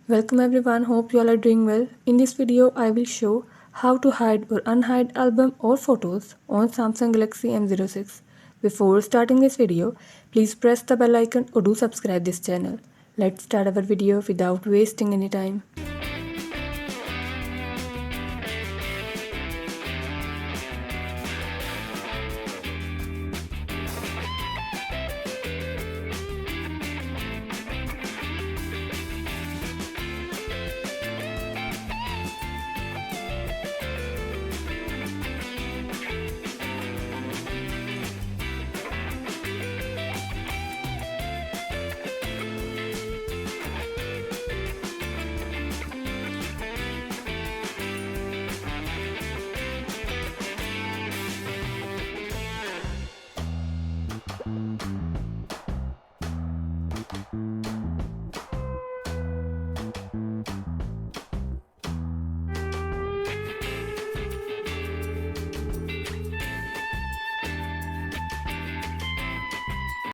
Welcome everyone, hope you all are doing well. In this video, I will show how to hide or unhide album or photos on Samsung Galaxy M06. Before starting this video, please press the bell icon or do subscribe this channel. Let's start our video without wasting any time.